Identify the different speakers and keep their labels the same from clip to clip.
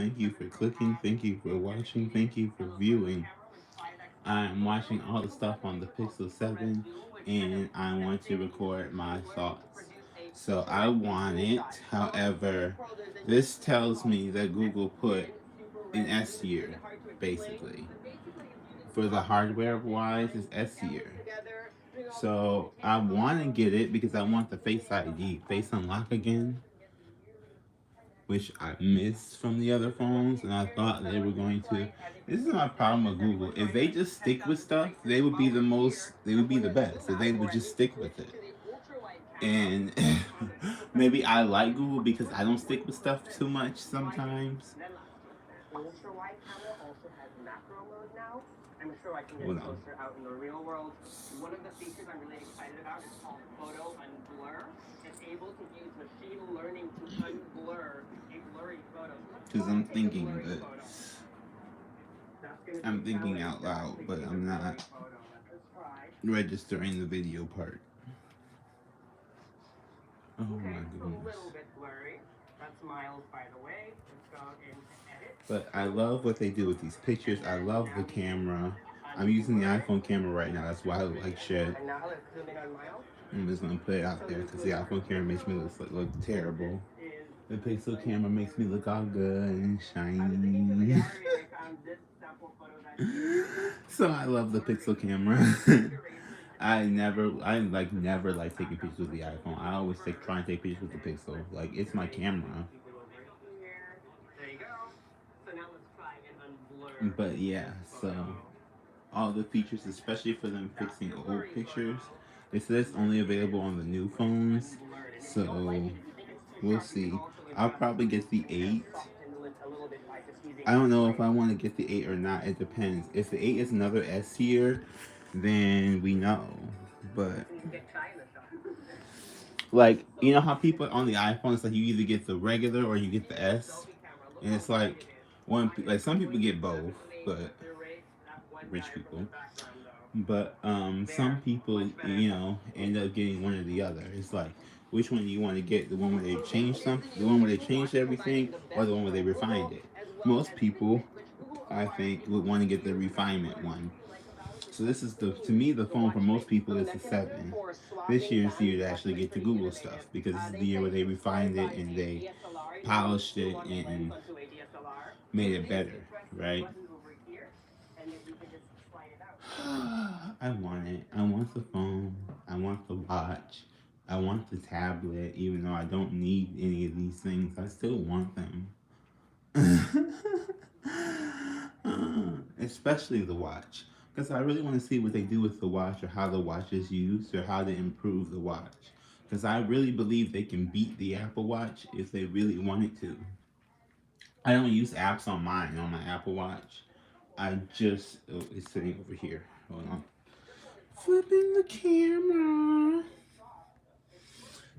Speaker 1: Thank you for clicking. Thank you for watching. Thank you for viewing. I'm watching all the stuff on the Pixel 7 and I want to record my thoughts. So I want it. However, this tells me that Google put an S tier, basically. For the hardware wise, it's S tier. So I want to get it because I want the Face ID, Face Unlock again, which I missed from the other phones, and I thought they were going to. This is my problem with Google. If they just stick with stuff, they would be the most. They would be the best. If they would just stick with it. And maybe I like Google because I don't stick with stuff too much sometimes. Ultra wide camera also has macro mode now. I'm sure I can get closer out in the real world. One of the features I'm really excited about is called Photo Unblur. It's able to use machine learning to unblur a blurry photo. Because I'm thinking out loud, but I'm not registering the video part. Oh my goodness. But I love what they do with these pictures. I love the camera. I'm using the iPhone camera right now. That's why I look like shit. I'm just gonna put it out there because the iPhone camera makes me look terrible. The Pixel camera makes me look all good and shiny. So I love the Pixel camera. I never like taking pictures with the iPhone. I always try and take pictures with the Pixel. Like, it's my camera. But yeah, so all the features, especially for them fixing old pictures, they said it's only available on the new phones. So we'll see. I'll probably get the 8. I don't know if I want to get the 8 or not. It depends. If the 8 is another S tier, then we know. But like, you know how people on the iPhone, it's like you either get the regular or you get the S, and it's like like some people get both, but rich people. But some people, end up getting one or the other. It's like, which one do you want to get? The one where they changed something, the one where they changed everything, or the one where they refined it? Most people, I think, would want to get the refinement one. So this is to me, the phone for most people is the 7. This year is the year to actually get to Google stuff because this is the year where they refined it and they polished it and made it better, right? I want it. I want the phone. I want the watch. I want the tablet, even though I don't need any of these things. I still want them. Especially the watch. Because I really want to see what they do with the watch or how the watch is used or how to improve the watch. Because I really believe they can beat the Apple Watch if they really wanted to. I don't use apps on my Apple Watch. It's sitting over here. Hold on. Flipping the camera.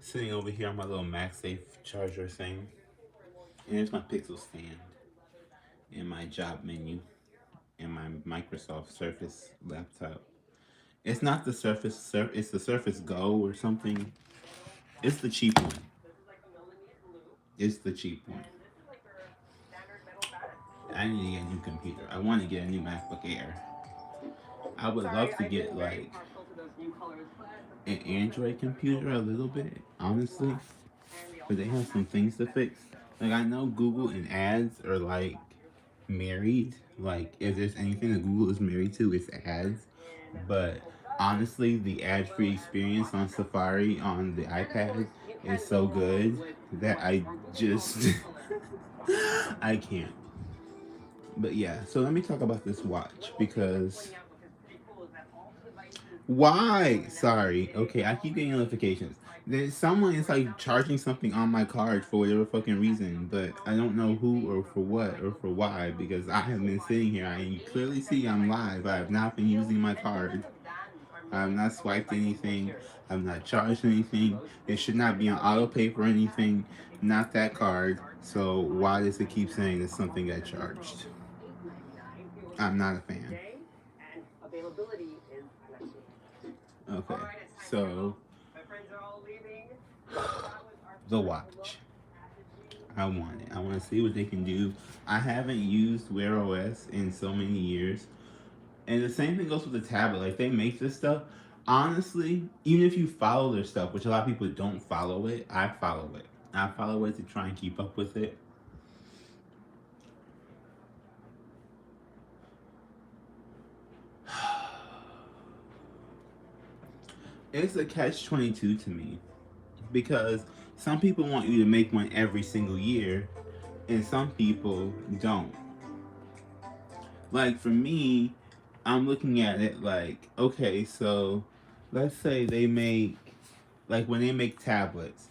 Speaker 1: Sitting over here on my little MagSafe charger thing. And there's my Pixel stand. And my job menu. And my Microsoft Surface laptop. It's not the it's the Surface Go or something. It's the cheap one. It's the cheap one. I need to get a new computer. I want to get a new MacBook Air. I would love to get like an Android computer a little bit, honestly. But they have some things to fix. Like, I know Google and ads are like married. Like, if there's anything that Google is married to, it's ads. But honestly, the ad-free experience on Safari on the iPad is so good that I just I can't. But yeah, so let me talk about this watch because why? Sorry. Okay, I keep getting notifications. There's someone is like charging something on my card for whatever fucking reason, but I don't know who or for what or for why because I have been sitting here. You clearly see I'm live. I have not been using my card. I have not swiped anything. I have not charged anything. It should not be on auto pay for anything. Not that card. So why does it keep saying that something got charged? I'm not a fan. Okay, so the watch. I want it. I want to see what they can do. I haven't used Wear OS in so many years. And the same thing goes with the tablet. Like, they make this stuff. Honestly, even if you follow their stuff, which a lot of people don't follow it, I follow it. I follow it to try and keep up with it. It's a catch-22 to me, because some people want you to make one every single year, and some people don't. Like, for me, I'm looking at it like, okay, so let's say they make, like, when they make tablets,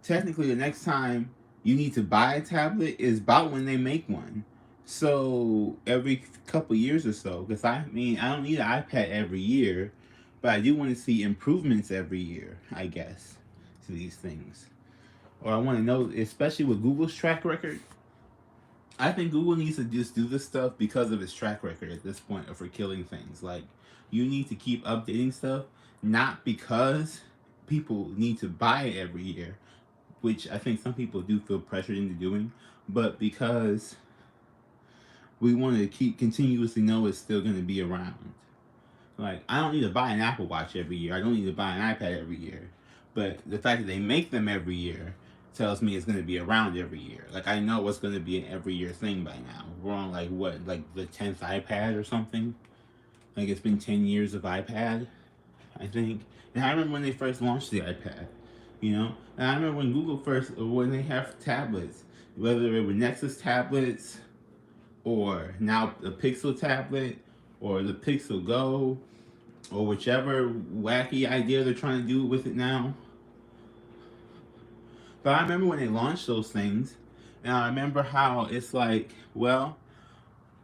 Speaker 1: technically the next time you need to buy a tablet is about when they make one. So every couple years or so, because I mean, I don't need an iPad every year, but I do want to see improvements every year, I guess, to these things. Or I want to know, especially with Google's track record, I think Google needs to just do this stuff because of its track record at this point for killing things. Like, you need to keep updating stuff, not because people need to buy it every year, which I think some people do feel pressured into doing, but because we want to keep continuously know it's still going to be around. Like, I don't need to buy an Apple Watch every year. I don't need to buy an iPad every year. But the fact that they make them every year tells me it's going to be around every year. Like, I know what's going to be an every year thing by now. We're on, like, what, like the 10th iPad or something? Like, it's been 10 years of iPad, I think. And I remember when they first launched the iPad, you know? And I remember when Google first, when they have tablets, whether it were Nexus tablets, or now the Pixel tablet, or the Pixel Go, or whichever wacky idea they're trying to do with it now. But I remember when they launched those things, and I remember how it's like, well,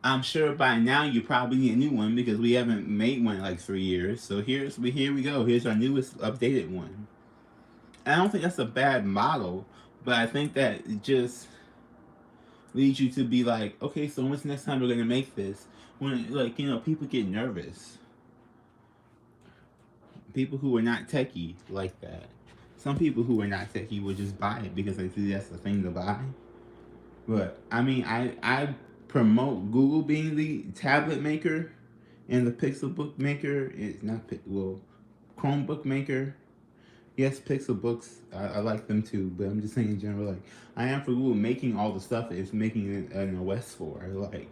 Speaker 1: I'm sure by now you probably need a new one because we haven't made one in like 3 years. So here we go. Here's our newest updated one. And I don't think that's a bad model, but I think that it just leads you to be like, okay, so when's the next time we're gonna make this? When, like, you know, people get nervous. People who are not techie like that. Some people who are not techie will just buy it because they see that's the thing to buy. But I mean, I promote Google being the tablet maker and the Pixel book maker. It's not well, Chromebook maker. Yes, Pixel books, I like them too, but I'm just saying in general, like, I am for Google making all the stuff it's making an OS for. Like,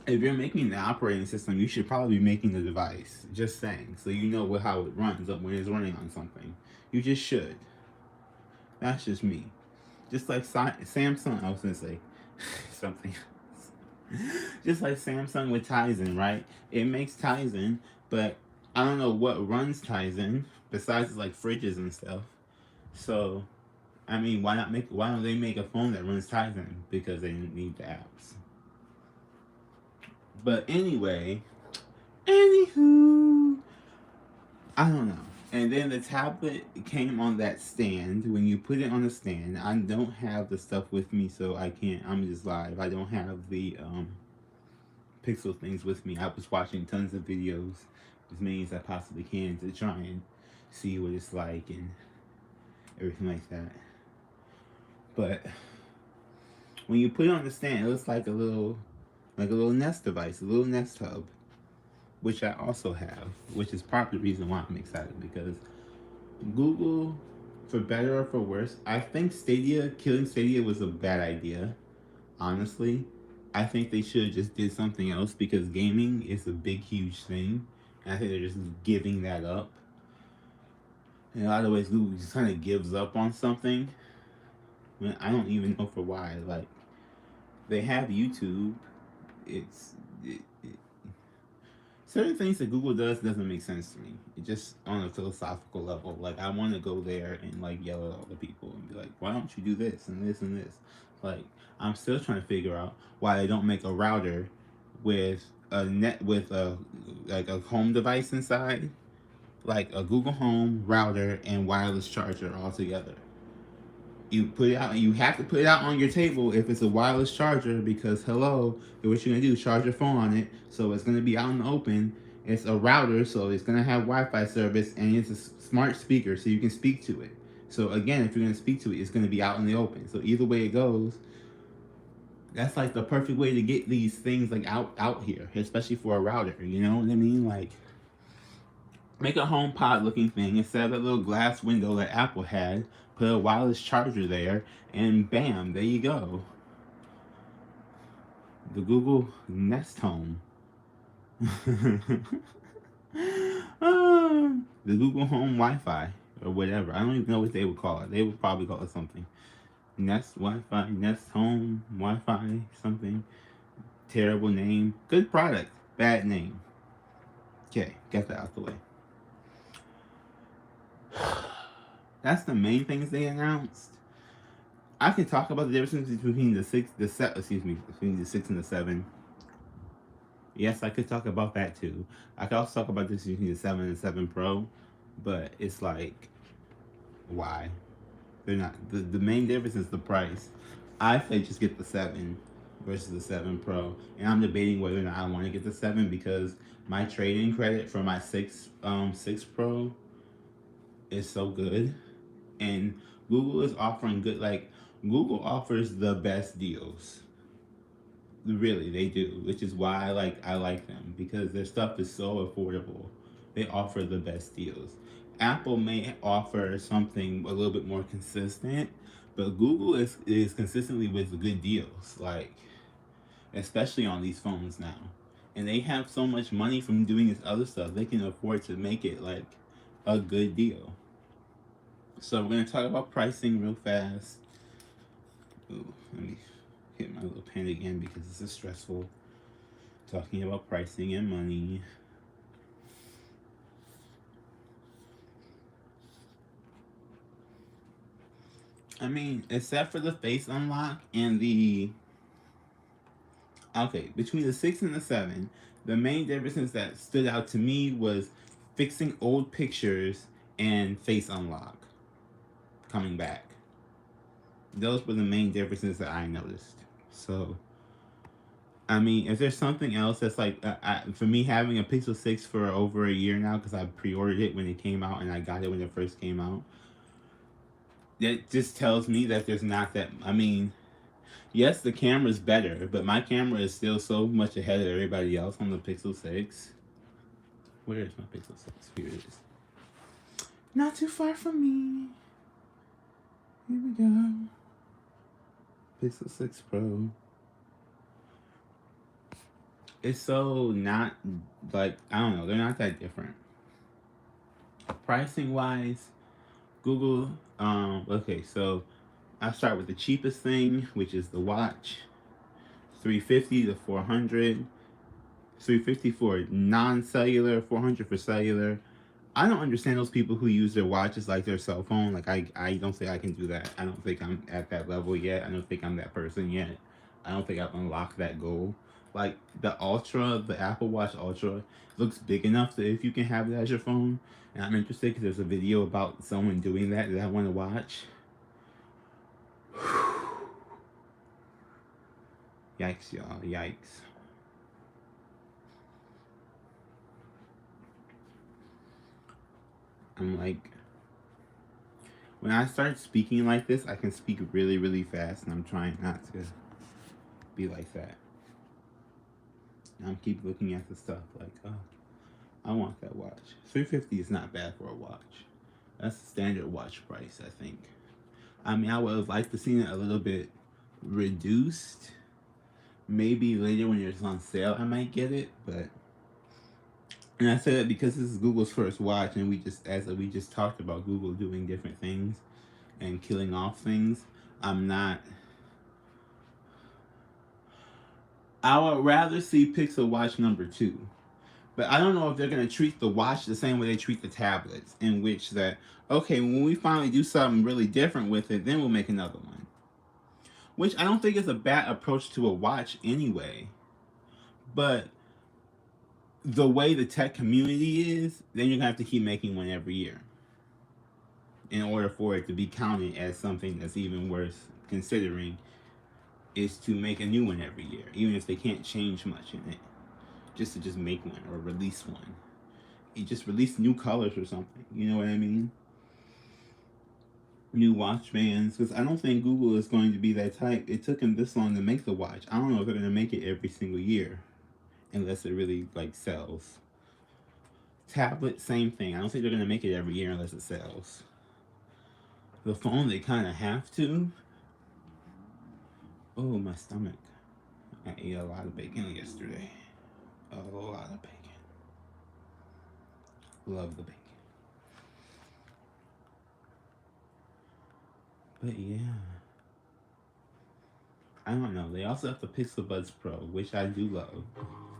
Speaker 1: if you're making the operating system, you should probably be making the device. Just saying, so you know how it runs up when it's running on something. You just should. That's just me. Just like Samsung, I was gonna say something else. Just like Samsung with Tizen, right? It makes Tizen, but I don't know what runs Tizen besides like fridges and stuff. So, I mean, why don't they make a phone that runs Tizen? Because they need the apps. But anyway, anywho, I don't know. And then the tablet came on that stand. When you put it on the stand, I don't have the stuff with me, so I can't. I'm just live. I don't have the Pixel things with me. I was watching tons of videos, as many as I possibly can, to try and see what it's like and everything like that. But when you put it on the stand, it looks like a little Nest device, a little Nest hub, which I also have, which is part of the reason why I'm excited, because Google, for better or for worse, I think killing Stadia was a bad idea, honestly. I think they should have just did something else, because gaming is a big, huge thing, and I think they're just giving that up. In a lot of ways, Google just kind of gives up on something. I don't even know for why. Like, they have YouTube. Certain things that Google doesn't make sense to me. It just on a philosophical level. Like, I want to go there and like yell at all the people and be like, why don't you do this and this and this? Like, I'm still trying to figure out why they don't make a router with a home device inside, like a Google Home router and wireless charger all together. You put it out. You have to put it out on your table if it's a wireless charger, because hello, what you're gonna do? Charge your phone on it, so it's gonna be out in the open. It's a router, so it's gonna have Wi-Fi service, and it's a smart speaker, so you can speak to it. So again, if you're going to speak to it, it's going to be out in the open. So either way it goes, that's like the perfect way to get these things like out here, especially for a router. You know what I mean? Like, make a home pod looking thing instead of that little glass window that Apple had. Put a wireless charger there, and bam, there you go. The Google Nest Home. The Google Home Wi-Fi or whatever. I don't even know what they would call it. They would probably call it something. Nest Wi-Fi, Nest Home Wi-Fi, something. Terrible name. Good product. Bad name. Okay, get that out the way. That's the main things they announced. I can talk about the difference between between the 6 and the 7. Yes, I could talk about that too. I could also talk about this between the 7 and 7 Pro, but it's like, why? They're not, the main difference is the price. I say just get the 7 versus the 7 Pro, and I'm debating whether or not I want to get the 7 because my trade-in credit for my 6 Pro is so good, and Google is offering good, like, Google offers the best deals. Really, they do, which is why I like them because their stuff is so affordable. They offer the best deals. Apple may offer something a little bit more consistent, but Google is consistently with good deals, like, especially on these phones now. And they have so much money from doing this other stuff, they can afford to make it like a good deal. So we're gonna talk about pricing real fast. Ooh, let me hit my little pen again because this is stressful. Talking about pricing and money. I mean, except for the face unlock and the... Okay, between the 6 and the 7, the main differences that stood out to me was fixing old pictures and face unlock coming back. Those were the main differences that I noticed. So, I mean, if there's something else that's like, for me having a Pixel 6 for over a year now, because I pre-ordered it when it came out and I got it when it first came out, that just tells me that there's not that, I mean, yes, the camera's better, but my camera is still so much ahead of everybody else on the Pixel 6. Where is my Pixel 6? Here it is. Not too far from me. Here we go. Pixel 6 Pro. It's so not, like, I don't know, they're not that different. Pricing wise, Google, okay, so I'll start with the cheapest thing, which is the watch. $350 to $400. $350 for non-cellular, $400 for cellular. I don't understand those people who use their watches like their cell phone. Like, I don't think I can do that. I don't think I'm at that level yet. I don't think I'm that person yet. I don't think I've unlocked that goal. Like, the Ultra, the Apple Watch Ultra, looks big enough that if you can have it as your phone, and I'm interested because there's a video about someone doing that I want to watch. Yikes, y'all. Yikes. I'm like, when I start speaking like this, I can speak really, really fast, and I'm trying not to be like that. I'm keep looking at the stuff like, oh, I want that watch. $350 is not bad for a watch. That's the standard watch price, I think. I mean, I would have liked to see it a little bit reduced. Maybe later when it's on sale, I might get it, but... And I say that because this is Google's first watch, and we just talked about Google doing different things and killing off things. I would rather see Pixel Watch number 2. But I don't know if they're going to treat the watch the same way they treat the tablets, in which that, okay, when we finally do something really different with it, then we'll make another one. Which I don't think is a bad approach to a watch anyway. But the way the tech community is, then you're going to have to keep making one every year in order for it to be counted as something that's even worth considering, is to make a new one every year, even if they can't change much in it. Just to make one or release one. You just release new colors or something. You know what I mean? new watch bands, because I don't think Google is going to be that type. It took them this long to make the watch. I don't know if they're going to make it every single year, unless it really like sells. Tablet, same thing. I don't think they're going to make it every year unless it sells. The phone, they kind of have to. Oh, my stomach. I ate a lot of bacon yesterday. A lot of bacon. Love the bacon. But yeah. I don't know. They also have the Pixel Buds Pro, which I do love.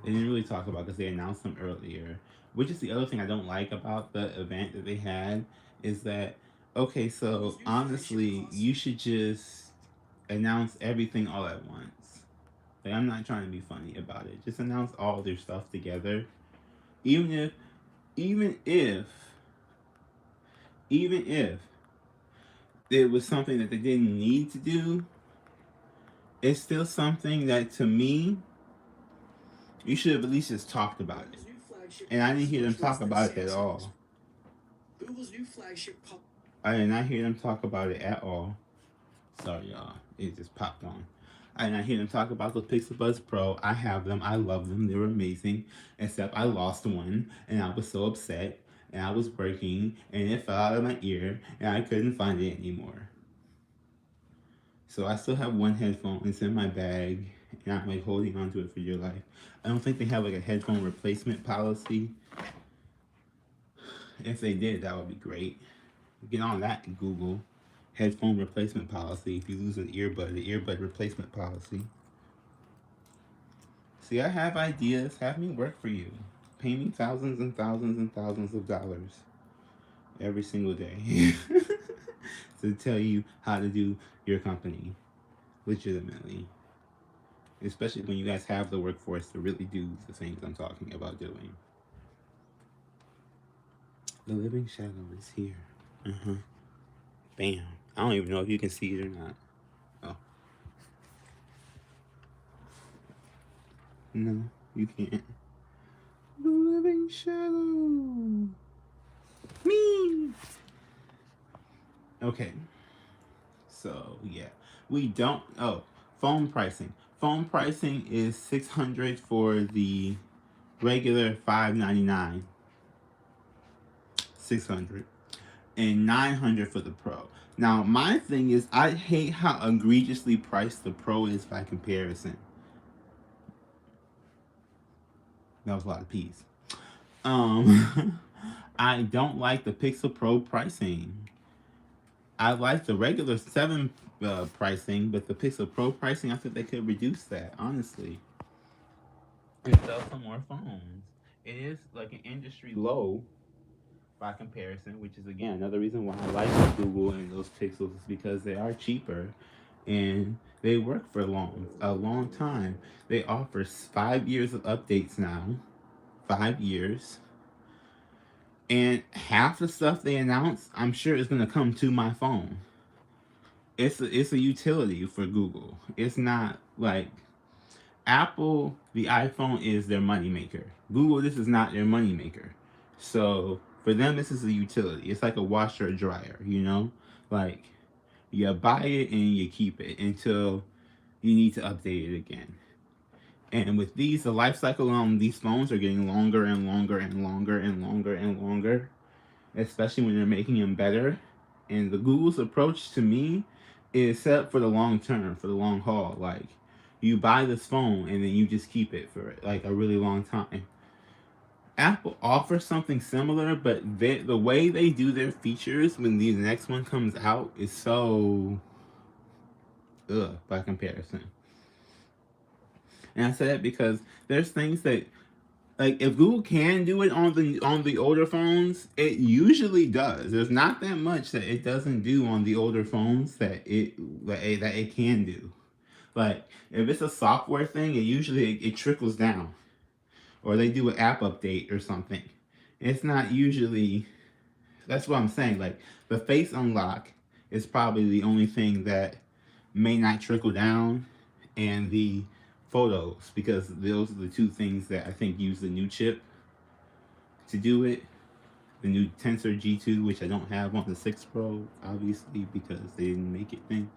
Speaker 1: They didn't really talk about because they announced them earlier. Which is the other thing I don't like about the event that they had is that, okay, so honestly, you should just announce everything all at once. Like, I'm not trying to be funny about it. Just announce all their stuff together. Even if, even if, even if it was something that they didn't need to do, it's still something that to me, you should have at least just talked about it. And I didn't hear them talk about it at all. I did not hear them talk about it at all. Sorry, y'all. It just popped on. I did not hear them talk about the Pixel Buds Pro. I have them. I love them. They were amazing. Except I lost one, and I was so upset. And I was working, and it fell out of my ear, and I couldn't find it anymore. So I still have one headphone. It's in my bag, and I'm like holding on to it for dear life. I don't think they have like a headphone replacement policy. If they did, that would be great. Get on that, Google. Headphone replacement policy. If you lose an earbud, the earbud replacement policy. See, I have ideas. Have me work for you. Pay me thousands and thousands and thousands of dollars every single day to tell you how to do your company legitimately. Especially when you guys have the workforce to really do the things I'm talking about doing. The living shadow is here. Bam. I don't even know if you can see it or not. Oh. No, you can't. The living shadow. Me. Okay. So, yeah. We don't. Oh, phone pricing. Phone pricing is $600 for the regular $599. $600. And $900 for the Pro. Now, my thing is, I hate how egregiously priced the Pro is by comparison. That was a lot of P's. I don't like the Pixel Pro pricing. I like the regular 7 pricing, but the Pixel Pro pricing, I think they could reduce that, honestly. And sell some more phones. It is like an industry low by comparison, which is again another reason why I like Google and those Pixels is because they are cheaper and they work for a long time. They offer 5 years of updates now. 5 years. And half the stuff they announce, I'm sure is gonna come to my phone. It's a utility for Google. It's not like Apple, the iPhone is their moneymaker. Google, this is not their moneymaker. So for them, this is a utility. It's like a washer or dryer, you know? Like you buy it and you keep it until you need to update it again. And with these, the life cycle on these phones are getting longer and longer and longer and longer and longer, especially when they're making them better. And the Google's approach to me is set up for the long term, for the long haul. Like you buy this phone and then you just keep it for like a really long time. Apple offers something similar, but the way they do their features when the next one comes out is so by comparison. And I say that because there's things that, like, if Google can do it on the older phones, it usually does. There's not that much that it doesn't do on the older phones that it can do. Like if it's a software thing, it trickles down, or they do an app update or something. It's not usually. That's what I'm saying. Like the face unlock is probably the only thing that may not trickle down, and the photos, because those are the two things that I think use the new chip to do it. the new Tensor G2, which I don't have on the 6 Pro, obviously, because they didn't make it then.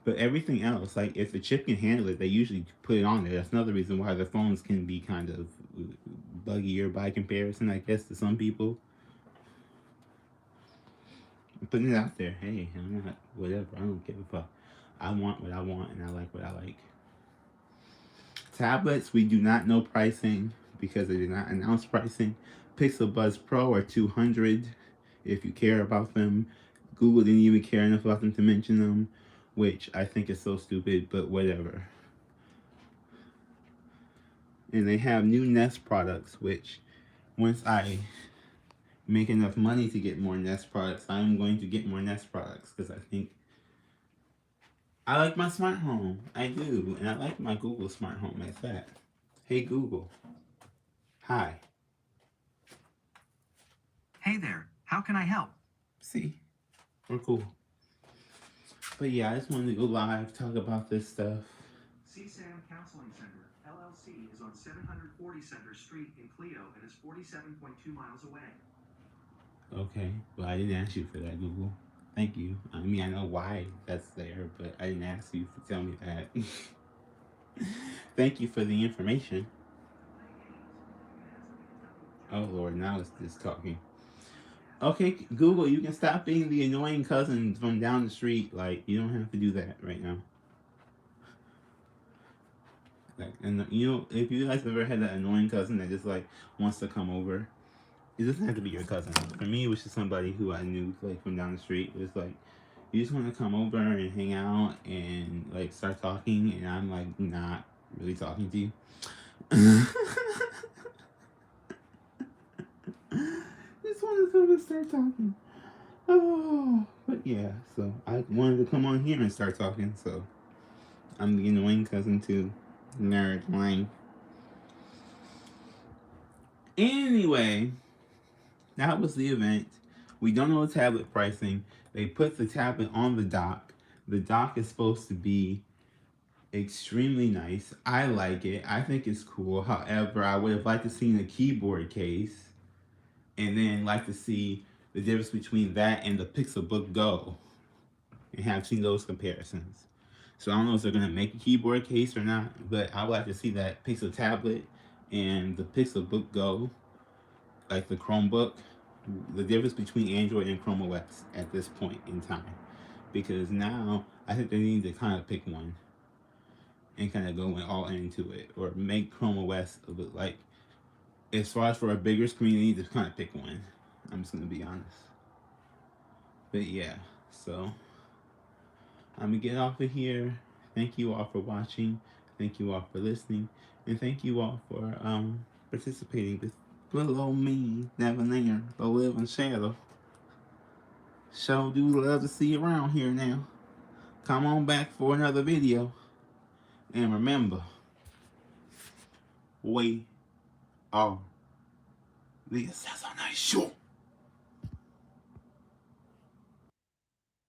Speaker 1: But everything else, like if the chip can handle it, they usually put it on there. That's another reason why the phones can be kind of buggier by comparison, I guess, to some people. I'm putting it out there. Hey, I'm not, whatever. I don't give a fuck. I want what I want, and I like what I like. Tablets, we do not know pricing because they did not announce pricing. Pixel Buds Pro are $200 if you care about them. Google didn't even care enough about them to mention them, which I think is so stupid, but whatever. And they have new Nest products, which once I make enough money to get more Nest products, I'm going to get more Nest products because I think I like my smart home. I do. And I like my Google smart home at that. Hey Google. Hi.
Speaker 2: Hey there. How can I help?
Speaker 1: See? We're cool. But yeah, I just wanted to go live, talk about this stuff.
Speaker 2: C.E.O. Counseling Center, LLC, is on 740 Center Street in Clio and is 47.2 miles away.
Speaker 1: Okay. Well, I didn't ask you for that, Google. Thank you. I mean, I know why that's there, but I didn't ask you to tell me that. Thank you for the information. Oh, Lord, now it's just talking. Okay, Google, you can stop being the annoying cousin from down the street. Like, you don't have to do that right now. Like, and you know, if you guys ever had that annoying cousin that just like wants to come over, it doesn't have to be your cousin. For me, it was just somebody who I knew like from down the street. It was like, you just want to come over and hang out and like start talking, and I'm like not really talking to you. Just wanted to come and start talking. Oh, but yeah, so I wanted to come on here and start talking, so I'm the annoying cousin too. Nerd lame. Anyway, that was the event. We don't know the tablet pricing. They put the tablet on the dock. The dock is supposed to be extremely nice. I like it. I think it's cool. However, I would have liked to see a keyboard case, and then like to see the difference between that and the Pixelbook Go, and have seen those comparisons. So I don't know if they're gonna make a keyboard case or not, but I would like to see that Pixel tablet and the Pixelbook Go, like the Chromebook, the difference between Android and Chrome OS at this point in time. Because now I think they need to kind of pick one and kind of go all into it, or make Chrome OS a bit like, as far as for a bigger screen, they need to kind of pick one. I'm just gonna be honest. But yeah, so I'm gonna get off of here. Thank you all for watching. Thank you all for listening, and thank you all for participating with little old me, Devonairé, the living shadow. Sure do love to see you around here now. Come on back for another video, and remember, we are the assassination.